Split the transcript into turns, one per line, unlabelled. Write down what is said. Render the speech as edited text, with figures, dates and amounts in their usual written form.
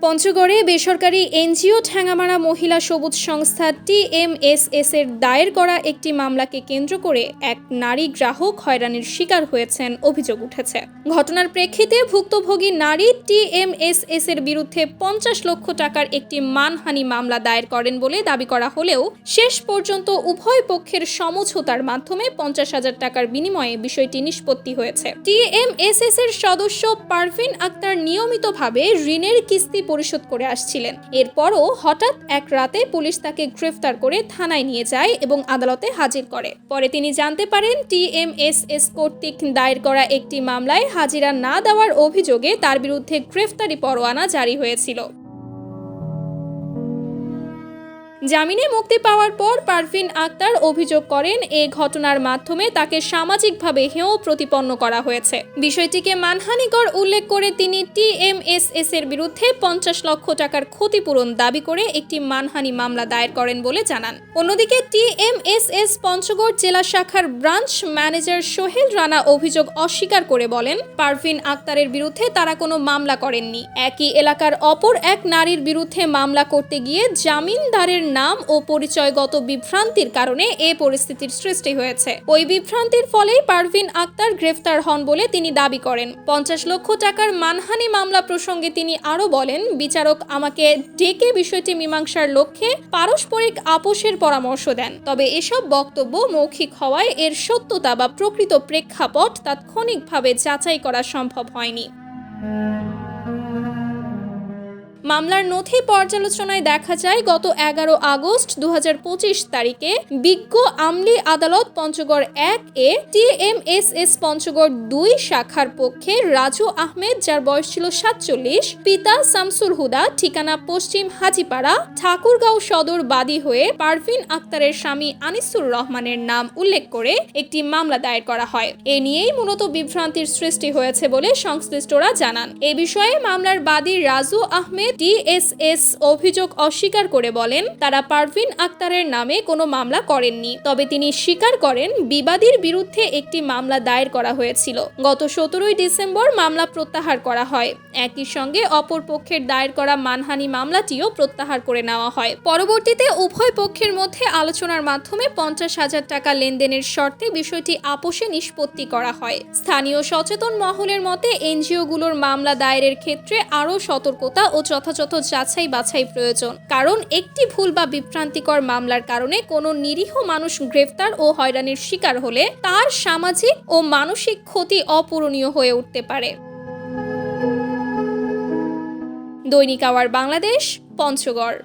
পঞ্চগড়ে বেসরকারি এনজিও ঠ্যাঙামারা মহিলা সবুজ সংস্থা TMSS এর দায়ের করা একটি মামলাকে কেন্দ্র করে এক নারী গ্রাহক হয়রানির শিকার হয়েছেন অভিযোগ উঠেছে। ঘটনার প্রেক্ষিতে ভুক্তভোগী নারী TMSS এর বিরুদ্ধে ৫০ লক্ষ টাকার একটি মানহানি মামলা দায়ের করেন বলে দাবি করা হলেও শেষ পর্যন্ত উভয় পক্ষের সমঝোতার মাধ্যমে ৫০,০০০ টাকার বিনিময়ে বিষয়টি নিষ্পত্তি হয়েছে। TMSS এর সদস্য পারভিন আক্তার নিয়মিতভাবে ঋণের কিস্তি পরিশোধ করে আসছিলেন। এরপরও হঠাৎ এক রাতে পুলিশ তাকে গ্রেফতার করে থানায় নিয়ে যায় এবং আদালতে হাজির করে। পরে তিনি জানতে পারেন TMSS কর্তৃক দায়ের করা একটি মামলায় হাজিরা না দেওয়ার অভিযোগে তার বিরুদ্ধে গ্রেফতারি পরোয়ানা জারি হয়েছিল। জামিনে মুক্তি পাওয়ার পর পারভিন আক্তার অভিযোগ করেন এই ঘটনার মাধ্যমে তাকে সামাজিকভাবে হেয় প্রতিপন্ন করা হয়েছে। বিষয়টিকে মানহানিকর উল্লেখ করে তিনি TMSS এর বিরুদ্ধে ৫০ লক্ষ টাকার ক্ষতিপূরণ দাবি করে একটি মানহানি মামলা দায়ের করেন বলে জানান। অন্যদিকে TMSS পঞ্চগড় জেলা শাখার ব্রাঞ্চ ম্যানেজার সোহেল রানা অভিযোগ অস্বীকার করে বলেন, পারভিন আক্তারের বিরুদ্ধে তারা কোনো মামলা করেননি। একই এলাকার অপর এক নারীর বিরুদ্ধে মামলা করতে গিয়ে জামিনদারের নাম ও পরিচয়গত বিভ্রান্তির কারণে এ পরিস্থিতির সৃষ্টি হয়েছে। ওই বিভ্রান্তির ফলেই পারভিন আক্তার গ্রেফতার হন বলে তিনি দাবি করেন। ৫০ লক্ষ টাকার মানহানি মামলা প্রসঙ্গে তিনি আরও বলেন, বিচারক আমাকে ডেকে বিষয়টি মীমাংসার লক্ষ্যে পারস্পরিক আপোষের পরামর্শ দেন। তবে এসব বক্তব্য মৌখিক হওয়ায় এর সত্যতা বা প্রকৃত প্রেক্ষাপট তাৎক্ষণিকভাবে যাচাই করা সম্ভব হয়নি। মামলার নথি পর্যালোচনায় দেখা যায় গত ১১ আগস্ট ২০২৫ তারিখে বিজ্ঞ আমলি আদালত পঞ্চগড় ১-এ TMSS পঞ্চগড় ২ শাখার পক্ষে রাজু আহমেদ, যার বয়স ছিল ৪৭, পিতা শামসুল হুদা, ঠিকানা পশ্চিম হাজিপাড়া, ঠাকুরগাঁও সদর বাদী হয়ে পারভিন আক্তারের স্বামী আনিসুর রহমানের নাম উল্লেখ করে একটি মামলা দায়ের করা হয়। এ নিয়েই মূলত বিভ্রান্তির সৃষ্টি হয়েছে বলে সংশ্লিষ্টরা জানান। এ বিষয়ে মামলার বাদী রাজু আহমেদ TSS অভিযোগ অস্বীকার করে বলেন, তারা পারভিন আক্তারের নামে কোনো মামলা করেননি। তবে তিনি স্বীকার করেন বিবাদীর বিরুদ্ধে একটি মামলা দায়ের করা হয়েছিল। গত ১৭ ডিসেম্বর মামলা প্রত্যাহার করা হয়। একই সঙ্গে অপর পক্ষের দায়ের করা মানহানি মামলাটিও প্রত্যাহার করে নেওয়া হয়। পরবর্তীতে উভয় পক্ষের মধ্যে আলোচনার মাধ্যমে ৫০,০০০ টাকা লেনদেনের শর্তে বিষয়টি আপোষে নিষ্পত্তি করা হয়। স্থানীয় সচেতন মহলের মতে এনজিওগুলোর মামলা দায়েরের ক্ষেত্রে আরও সতর্কতা ও যথাযথ যাচাই বাছাই প্রয়োজন। কারণ একটি ভুল বা বিভ্রান্তিকর মামলার কারণে কোনো নিরীহ মানুষ গ্রেফতার ও হয়রানির শিকার হলে তার সামাজিক ও মানসিক ক্ষতি অপূরণীয় হয়ে উঠতে পারে। দৈনিক আওয়ার বাংলাদেশ, পঞ্চগড়।